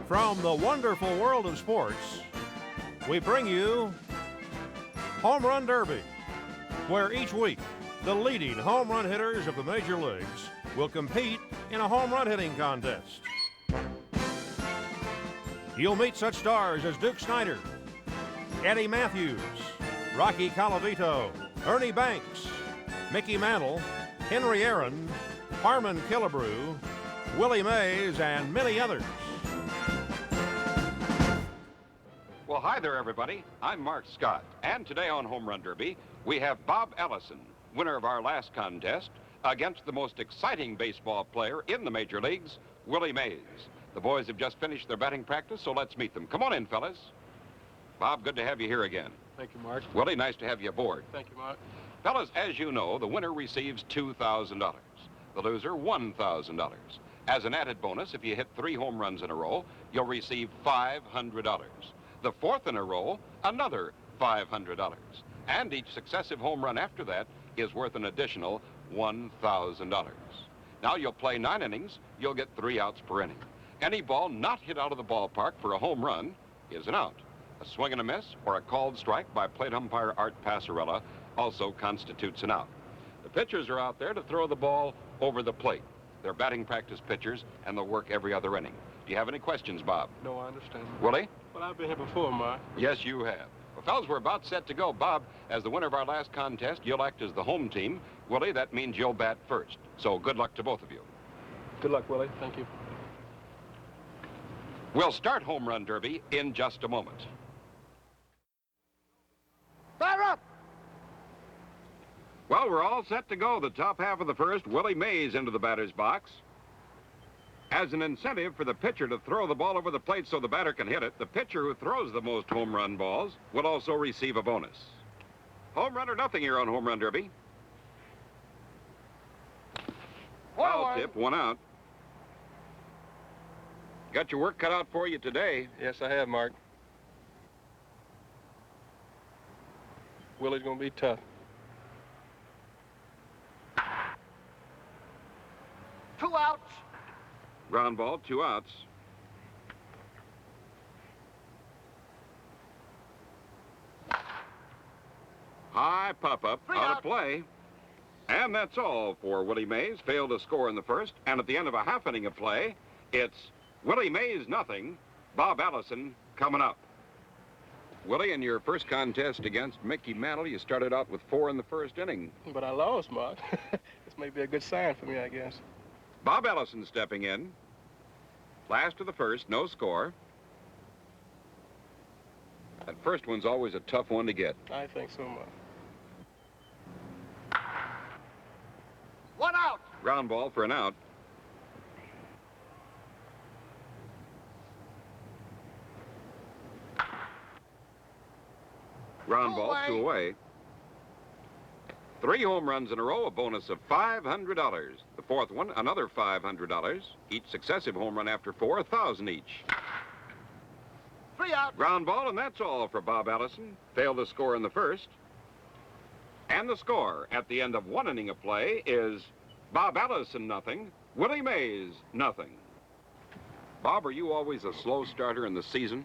From the wonderful world of sports, we bring you Home Run Derby, where each week the leading home run hitters of the major leagues will compete in a home run hitting contest. You'll meet such stars as Duke Snider, Eddie Matthews, Rocky Colavito, Ernie Banks, Mickey Mantle, Henry Aaron, Harmon Killebrew, Willie Mays, and many others. Well, hi there, everybody. I'm Mark Scott, and today on Home Run Derby, we have Bob Allison, winner of our last contest, against the most exciting baseball player in the major leagues, Willie Mays. The boys have just finished their batting practice, so let's meet them. Come on in, fellas. Bob, good to have you here again. Thank you, Mark. Willie, nice to have you aboard. Thank you, Mark. Fellas, as you know, the winner receives $2,000. The loser, $1,000. As an added bonus, if you hit 3 home runs in a row, you'll receive $500. The fourth in a row, another $500. And each successive home run after that is worth an additional $1,000. Now you'll play 9 innings, you'll get 3 outs per inning. Any ball not hit out of the ballpark for a home run is an out. A swing and a miss or a called strike by plate umpire Art Passarella also constitutes an out. The pitchers are out there to throw the ball over the plate. They're batting practice pitchers, and they'll work every other inning. Do you have any questions, Bob? No, I understand. Willie? Well, I've been here before, Mark. Yes, you have. Well, fellas, we're about set to go. Bob, as the winner of our last contest, you'll act as the home team. Willie, that means you'll bat first. So good luck to both of you. Good luck, Willie. Thank you. We'll start Home Run Derby in just a moment. Fire up! Well, we're all set to go. The top half of the first, Willie Mays into the batter's box. As an incentive for the pitcher to throw the ball over the plate so the batter can hit it, the pitcher who throws the most home run balls will also receive a bonus. Home run or nothing here on Home Run Derby. Foul tip, 1 out. Got your work cut out for you today. Yes, I have, Mark. Willie's going to be tough. 2 outs. Ground ball, 2 outs. High pop-up, out of play. And that's all for Willie Mays. Failed to score in the first. And at the end of a half inning of play, it's Willie Mays nothing, Bob Allison coming up. Willie, in your first contest against Mickey Mantle, you started out with 4 in the first inning. But I lost, Mark. This may be a good sign for me, I guess. Bob Allison stepping in. Last of the first, no score. That first one's always a tough one to get. I think so, Mark. 1 out. Ground ball for an out. Ground ball, 2 away. 3 home runs in a row, a bonus of $500. The fourth one, another $500. Each successive home run after 4, $1,000 each. 3 out. Ground ball, and that's all for Bob Allison. Failed to score in the first. And the score at the end of 1 inning of play is Bob Allison nothing, Willie Mays nothing. Bob, are you always a slow starter in the season?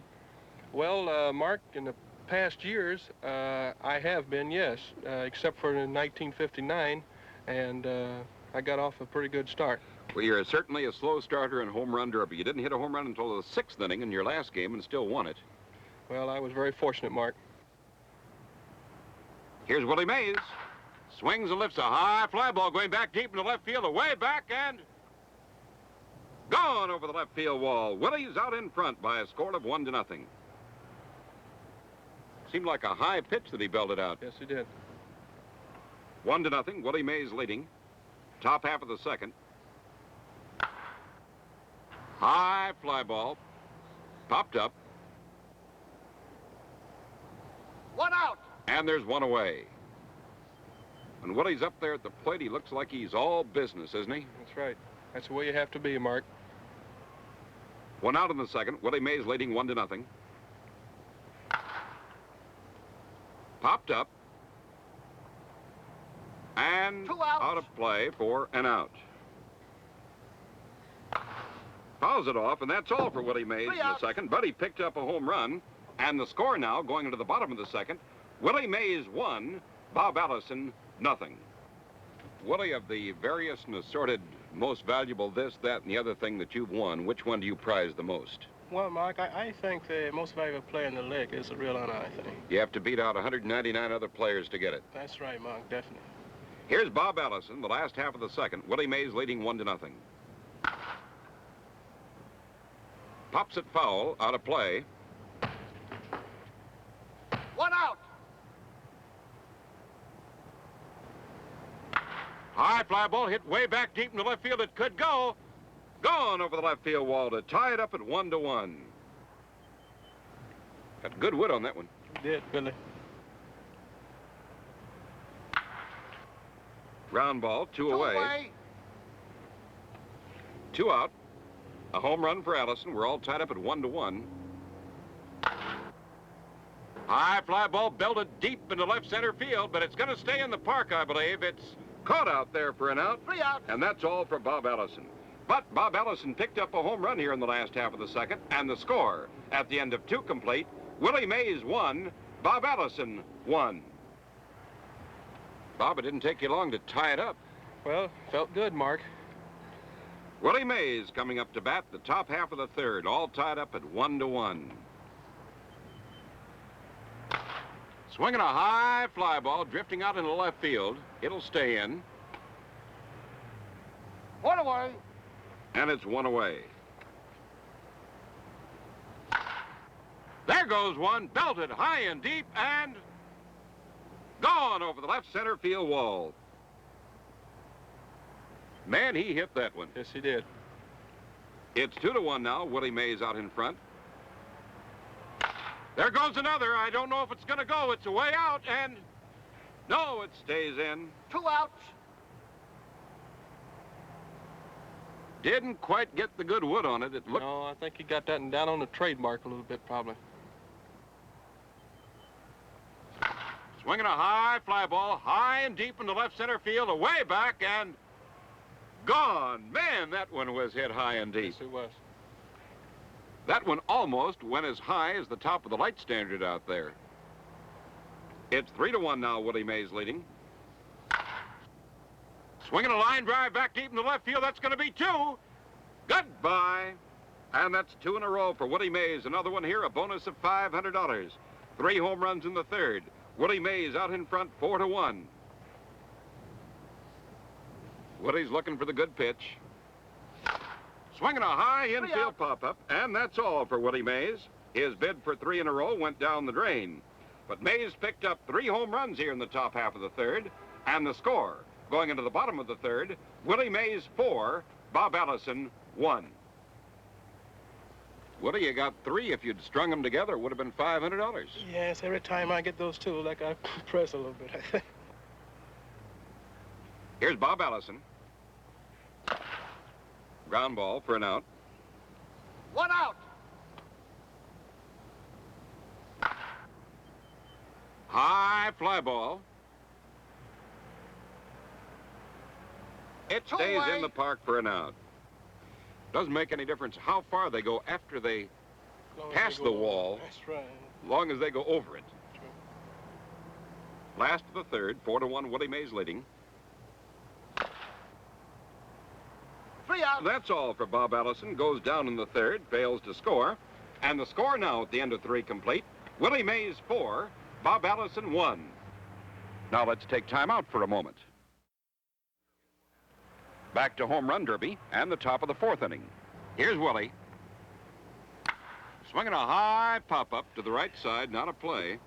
Well, Mark, in the past years, I have been, yes, except for in 1959, and I got off a pretty good start. Well, you're certainly a slow starter in Home Run Derby. You didn't hit a home run until the 6th inning in your last game and still won it. Well, I was very fortunate, Mark. Here's Willie Mays. Swings and lifts a high fly ball going back deep into left field, away back, and gone over the left field wall. Willie's out in front by a score of 1-0. Seemed like a high pitch that he belted out. Yes, he did. 1-0, Willie Mays leading. Top half of the second. High fly ball. Popped up. 1 out. And there's 1 away. When Willie's up there at the plate, he looks like he's all business, isn't he? That's right. That's the way you have to be, Mark. 1 out in the second. Willie Mays leading 1-0. Popped up. And 2 outs. out of play for an out. Foul Fouls it off, and that's all for Willie Mays in the outs. second. But he picked up a home run. And the score now, going into the bottom of the second, Willie Mays 1, Bob Allison nothing. Willie, of the various and assorted most valuable this, that, and the other thing that you've won, which one do you prize the most? Well, Mark, I think the most valuable player in the league is a real honor, I think. You have to beat out 199 other players to get it. That's right, Mark, definitely. Here's Bob Allison, the last half of the second. Willie Mays leading 1-0. Pops it foul, out of play. 1 out. High fly ball hit way back deep in the left field. It could go. Gone over the left field wall to tie it up at 1-1. Got good wood on that one. Did, Billy. Ground ball, two away. 2 out. A home run for Allison. We're all tied up at 1-1. High fly ball belted deep into left center field, but it's going to stay in the park, I believe. It's caught out there for an out. 3 out. And that's all for Bob Allison. But Bob Allison picked up a home run here in the last half of the second, and the score at the end of 2 complete, Willie Mays 1, Bob Allison 1. Bob, it didn't take you long to tie it up. Well, felt good, Mark. Willie Mays coming up to bat the top half of the third, all tied up at 1-1. Swinging a high fly ball, drifting out into left field. It'll stay in. 1 away. And it's 1 away. There goes one, belted high and deep, and gone over the left center field wall. Man, he hit that one. Yes, he did. It's 2-1 now. Willie Mays out in front. There goes another. I don't know if it's going to go. It's a way out, and no, it stays in. 2 outs. Didn't quite get the good wood on it. It looked... No, I think he got that down on the trademark a little bit, probably. Swinging a high fly ball, high and deep in the left center field, away back, and gone. Man, that one was hit high and deep. Yes, it was. That one almost went as high as the top of the light standard out there. It's 3-1 now, Willie Mays leading. Swinging a line drive back deep in the left field. That's going to be 2. Goodbye. And that's 2 in a row for Willie Mays. Another one here, a bonus of $500. 3 home runs in the third. Willie Mays out in front, 4-1. Willie's looking for the good pitch. Swinging a high infield pop-up, and that's all for Willie Mays. His bid for 3 in a row went down the drain. But Mays picked up 3 home runs here in the top half of the third, and the score, going into the bottom of the third, Willie Mays 4, Bob Allison 1. Willie, you got 3. If you'd strung them together, it would have been $500. Yes, every time I get those 2, like I press a little bit, I think. Here's Bob Allison. Ground ball for an out. 1 out. High fly ball. It stays in the park for an out. Doesn't make any difference how far they go after they pass the wall, That's right. as long as they go over it. True. Last of the third, 4-1, Willie Mays leading. 3 outs. That's all for Bob Allison. Goes down in the third, fails to score. And the score now at the end of 3 complete, Willie Mays 4, Bob Allison 1. Now let's take time out for a moment. Back to home run derby and the top of the 4th inning. Here's Willie. Swinging a high pop-up to the right side, not a play.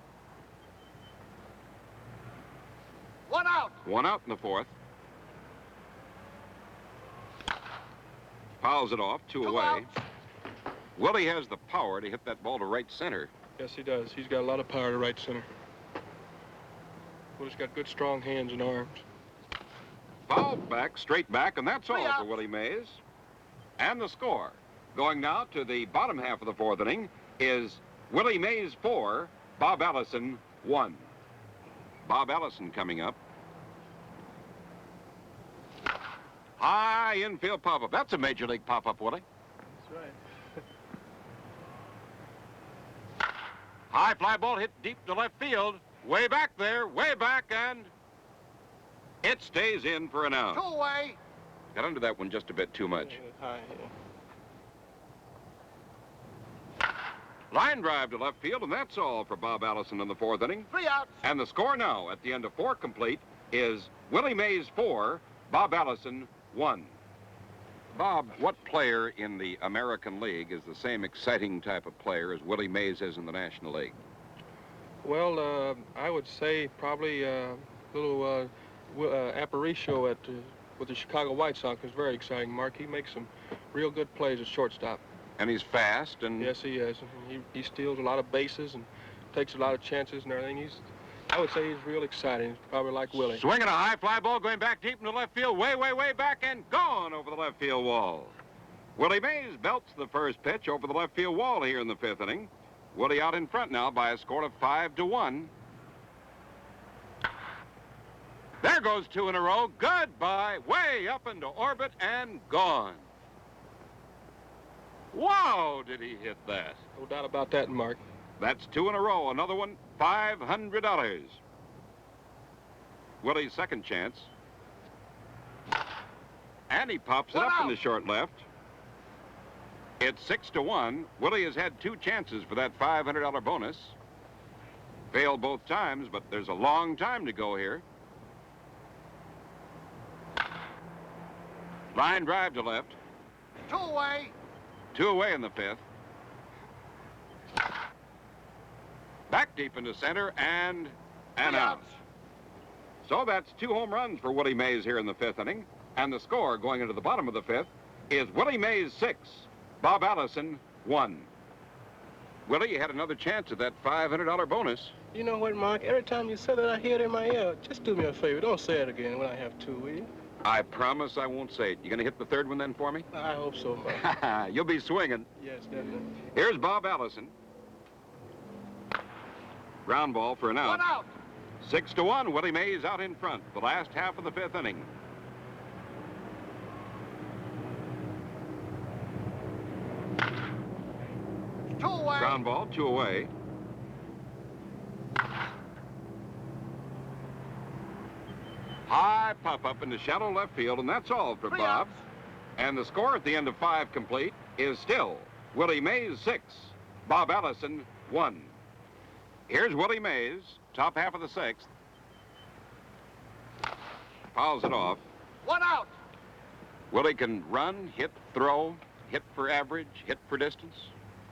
1 out. 1 out in the 4th. Fouls it off, 2 away. outs. Willie has the power to hit that ball to right center. Yes, he does. He's got a lot of power to right center. Willie's got good, strong hands and arms. Foul back, straight back, and that's all 3 for outs. Willie Mays. And the score, going now to the bottom half of the 4th inning, is Willie Mays 4, Bob Allison 1. Bob Allison coming up. High infield pop-up. That's a major league pop-up, Willie. right. High fly ball hit deep to left field. Way back there, way back, and it stays in for an out. 2 away. Got under that one just a bit too much. High, Line drive to left field, and that's all for Bob Allison in the 4th inning. 3 outs. And the score now, at the end of 4 complete, is Willie Mays 4, Bob Allison 1. Bob, what player in the American League is the same exciting type of player as Willie Mays is in the National League? Well, I would say probably little Aparicio with the Chicago White Sox is very exciting, Mark. He makes some real good plays at shortstop. And he's fast, and... Yes, he is. He steals a lot of bases and takes a lot of chances and everything. I would say he's real exciting. He's probably like Willie. Swinging a high fly ball going back deep into left field, way, way, way back, and gone over the left field wall. Willie Mays belts the first pitch over the left field wall here in the 5th inning. Willie out in front now by a score of 5-1. There goes 2 in a row. Goodbye. Way up into orbit and gone. Wow, did he hit that? No doubt about that, Mark. That's 2 in a row. Another one, $500. Willie's second chance. And he pops it up in the short left. It's 6-1. Willie has had 2 chances for that $500 bonus. Failed both times, but there's a long time to go here. Line drive to left. 2 away. 2 away in the 5th. Back deep into center and out. outs. So that's 2 home runs for Willie Mays here in the 5th inning. And the score going into the bottom of the 5th is Willie Mays 6, Bob Allison 1. Willie, you had another chance at that $500 bonus. You know what, Mark? Every time you say that, I hear it in my ear. Just do me a favor. Don't say it again when I have 2, will you? I promise I won't say it. You gonna hit the 3rd one then for me? I hope so, Mark. You'll be swinging. Yes, definitely. Here's Bob Allison. Ground ball for an out. 1 out. 6-1, Willie Mays out in front, the last half of the 5th inning. Two away. Ground ball, 2 away. High pop-up into shallow left field, and that's all for 3 Bob. outs. And the score at the end of 5 complete is still Willie Mays 6, Bob Allison 1. Here's Willie Mays, top half of the 6th. Fouls it off. 1 out. Willie can run, hit, throw, hit for average, hit for distance.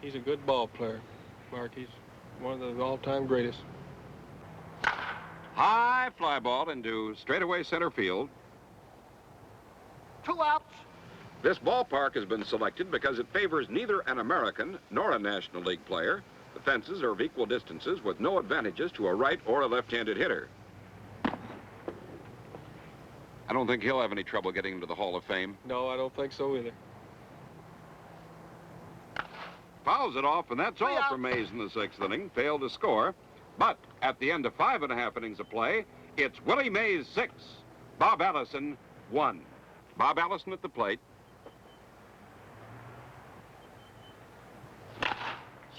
He's a good ball player, Mark. He's one of the all-time greatest. High fly ball into straightaway center field. 2 outs. This ballpark has been selected because it favors neither an American nor a National League player. The fences are of equal distances with no advantages to a right or a left-handed hitter. I don't think he'll have any trouble getting into the Hall of Fame. No, I don't think so either. Fouls it off, and that's 3 all outs. for Mays in the 6th inning. Failed to score. But at the end of 5.5 innings of play, it's Willie Mays 6, Bob Allison 1. Bob Allison at the plate.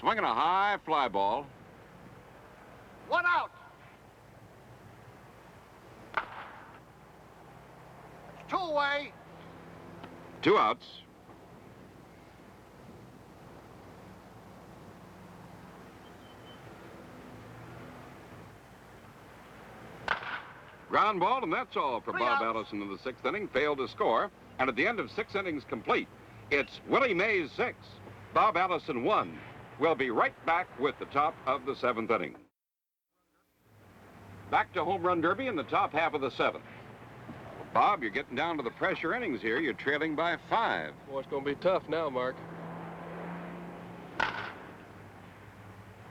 Swinging a high fly ball. 1 out. It's 2 away. 2 outs. Ground ball, and that's all for 3 Bob outs. Allison in the 6th inning. Failed to score. And at the end of 6 innings complete, it's Willie Mays 6, Bob Allison 1. We'll be right back with the top of the 7th inning. Back to Home Run Derby in the top half of the 7th. Bob, you're getting down to the pressure innings here. You're trailing by 5. Boy, it's going to be tough now, Mark.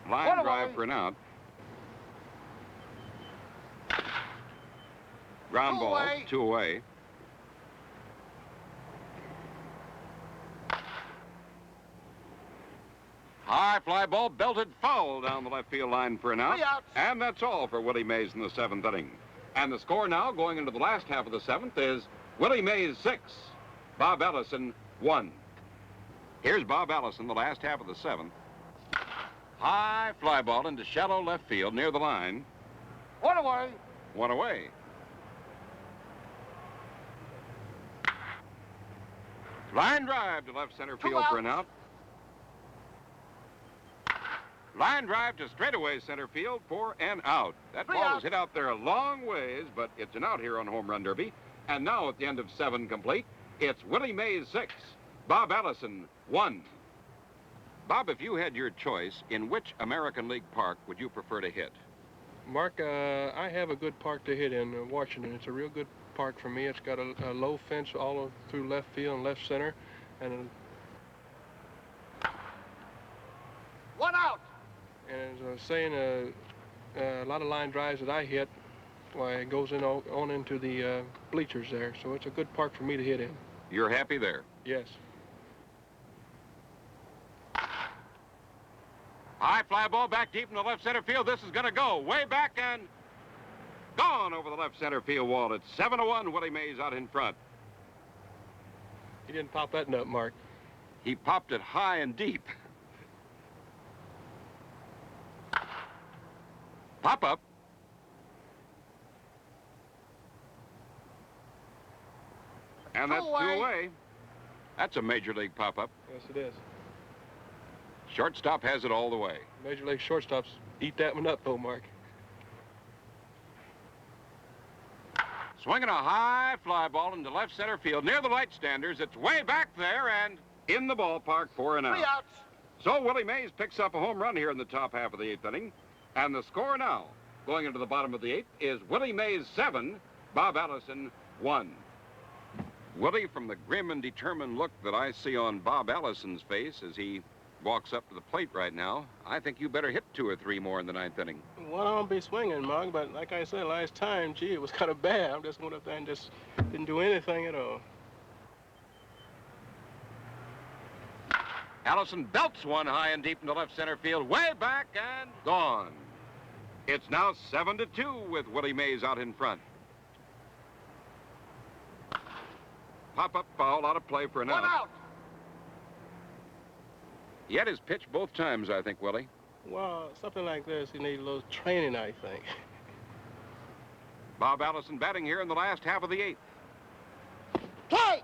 Line What drive away. for an out. Ground 2 ball, away. 2 away. High fly ball belted foul down the left field line for an out. 3 outs. And that's all for Willie Mays in the 7th inning. And the score now going into the last half of the 7th is Willie Mays 6, Bob Allison 1. Here's Bob Allison, the last half of the seventh. High fly ball into shallow left field near the line. One away. One away. Line drive to left center field for an out. Line drive to straightaway center field for an out. That ball is hit out there a long ways, but it's an out here on Home Run Derby. And now at the end of 7 complete, it's Willie Mays 6, Bob Allison 1. Bob, if you had your choice, in which American League park would you prefer to hit? Mark, I have a good park to hit in Washington. It's a real good park for me. It's got a low fence all through left field and left center. And One out. as I was saying, a lot of line drives that I hit, why it goes in on into the bleachers there. So it's a good park for me to hit in. You're happy there? Yes. High fly ball back deep in the left center field. This is going to go way back and gone over the left center field wall. It's 7-1. Willie Mays out in front. He didn't pop that nut, Mark. He popped it high and deep. Pop up. And that's 2 away. That's a major league pop-up. Yes, it is. Shortstop has it all the way. Major league shortstops eat that one up, though, Mark. Swinging a high fly ball into left center field near the light standers. It's way back there and in the ballpark for an out. 3 outs. So Willie Mays picks up a home run here in the top half of the 8th inning. And the score now, going into the bottom of the 8th, is Willie Mays 7, Bob Allison 1. Willie, from the grim and determined look that I see on Bob Allison's face as he walks up to the plate right now, I think you better hit 2 or 3 more in the 9th inning. Well, I don't be swinging, Mark, but like I said last time, gee, it was kind of bad. I just went up there and just didn't do anything at all. Allison belts one high and deep into left center field, way back and gone. It's now 7-2 with Willie Mays out in front. Pop-up foul, out of play for an One out. He had his pitch both times, I think, Willie. Well, something like this, you need a little training, I think. Bob Allison batting here in the last half of the 8th. Strike.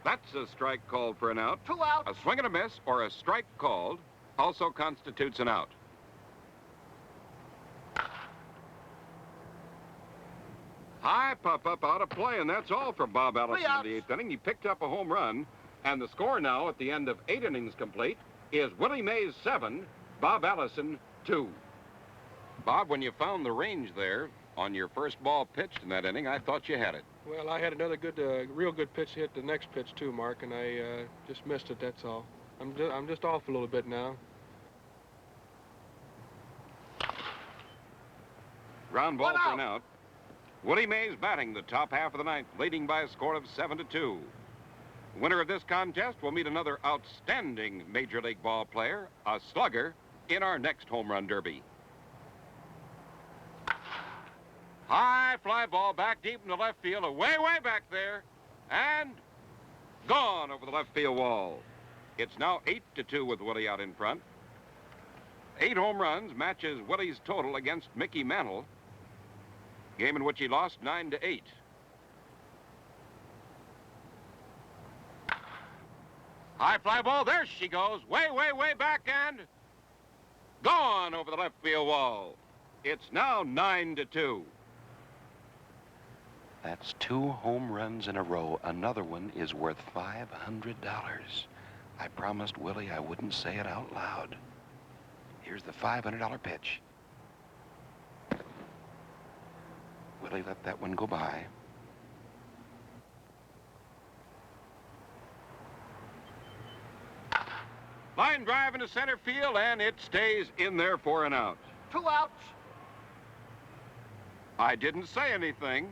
That's a strike called for an out. 2 outs. A swing and a miss or a strike called also constitutes an out. High pop-up out of play, and that's all for Bob Allison in the 8th inning. He picked up a home run, and the score now at the end of 8 innings complete is Willie Mays 7, Bob Allison 2. Bob, when you found the range there on your first ball pitched in that inning, I thought you had it. Well, I had another good, real good pitch to hit the next pitch too, Mark, and I just missed it. That's all. I'm just off a little bit now. Ground ball for an out. Willie Mays batting the top half of the 9th, leading by a score of 7-2. The winner of this contest will meet another outstanding Major League ball player, a slugger, in our next Home Run Derby. High fly ball back deep in the left field, way back there, and gone over the left field wall. It's now 8-2 with Willie out in front. 8 home runs matches Willie's total against Mickey Mantle, game in which he lost 9-8. High fly ball, there she goes, way back and gone over the left field wall. It's now 9-2. That's 2 home runs in a row. Another one is worth $500. I promised Willie I wouldn't say it out loud. Here's the $500 pitch. Willie let that one go by. Line drive into center field, and it stays in there for an out. 2 outs. I didn't say anything.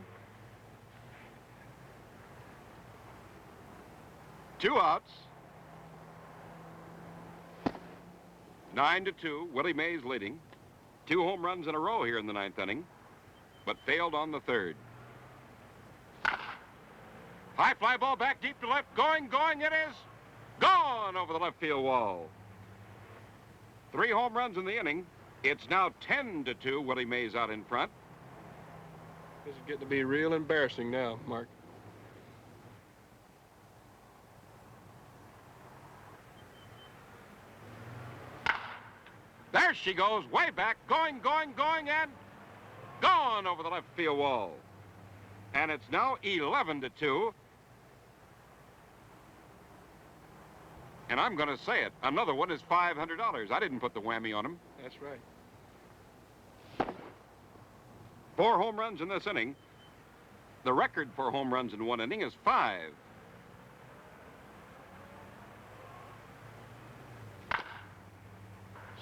2 outs. 9-2, Willie Mays leading. 2 home runs in a row here in the 9th inning, but failed on the 3rd. High fly ball back deep to left, going, it is gone over the left field wall. 3 home runs in the inning. It's now 10-2. Willie Mays out in front. This is getting to be real embarrassing now, Mark. There she goes, way back, going, and gone over the left field wall. And it's now 11-2. And I'm going to say it, another one is $500. I didn't put the whammy on him. That's right. 4 home runs in this inning. The record for home runs in one inning is 5.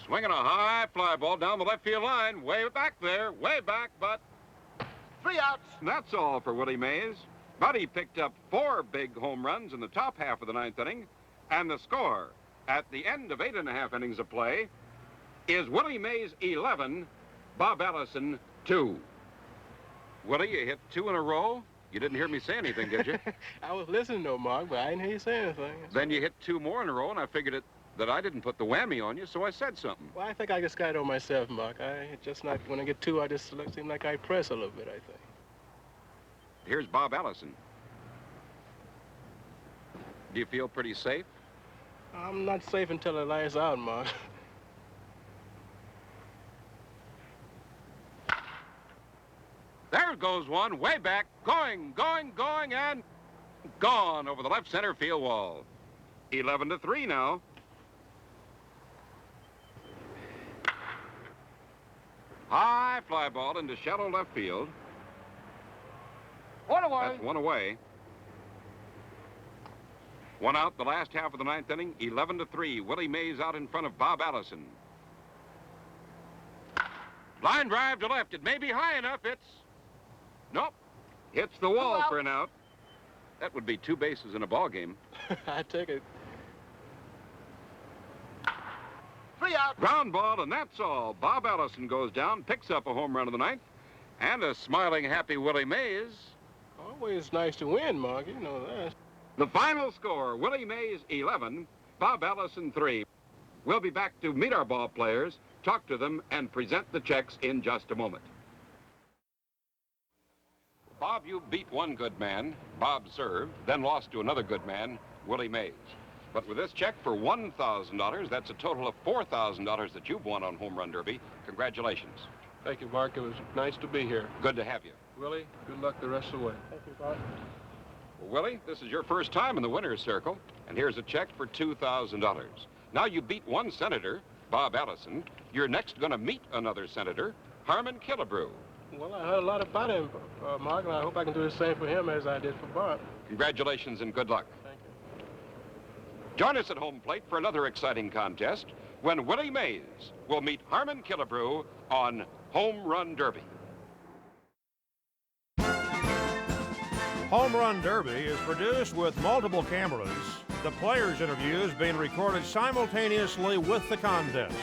Swinging a high fly ball down the left field line, way back there, way back, but 3 outs. and that's all for Willie Mays. But he picked up 4 big home runs in the top half of the 9th inning, and the score at the end of 8.5 innings of play is Willie Mays 11, Bob Allison 2. Willie, you hit 2 in a row. You didn't hear me say anything, did you? I was listening though, Mark, but I didn't hear you say anything. Then you hit 2 more in a row, and I figured that I didn't put the whammy on you, so I said something. Well, I think I just got it on myself, Mark. When I get 2, I just seem like I press a little bit, I think. Here's Bob Allison. Do you feel pretty safe? I'm not safe until it lies out, Mark. There goes one, way back, going, and gone over the left center field wall. 11-3 now. High fly ball into shallow left field. 1 away. That's 1 away. 1 out the last half of the 9th inning. 11-3. Willie Mays out in front of Bob Allison. Line drive to left. It may be high enough. Nope. Hits the wall for an out. That would be 2 bases in a ball game. I take it. 3 outs. Ground ball, and that's all. Bob Allison goes down, picks up a home run in the 9th, and a smiling, happy Willie Mays. Always nice to win, Mark. You know that. The final score, Willie Mays 11, Bob Allison 3. We'll be back to meet our ball players, talk to them, and present the checks in just a moment. Bob, you beat one good man. Bob served, then lost to another good man, Willie Mays. But with this check for $1,000, that's a total of $4,000 that you've won on Home Run Derby. Congratulations. Thank you, Mark. It was nice to be here. Good to have you. Willie, good luck the rest of the way. Thank you, Bob. Well, Willie, this is your first time in the winner's circle, and here's a check for $2,000. Now you beat one senator, Bob Allison. You're next going to meet another senator, Harmon Killebrew. Well, I heard a lot about him, Mark, and I hope I can do the same for him as I did for Bob. Congratulations and good luck. Thank you. Join us at home plate for another exciting contest when Willie Mays will meet Harmon Killebrew on Home Run Derby. Home Run Derby is produced with multiple cameras, the players' interviews being recorded simultaneously with the contest.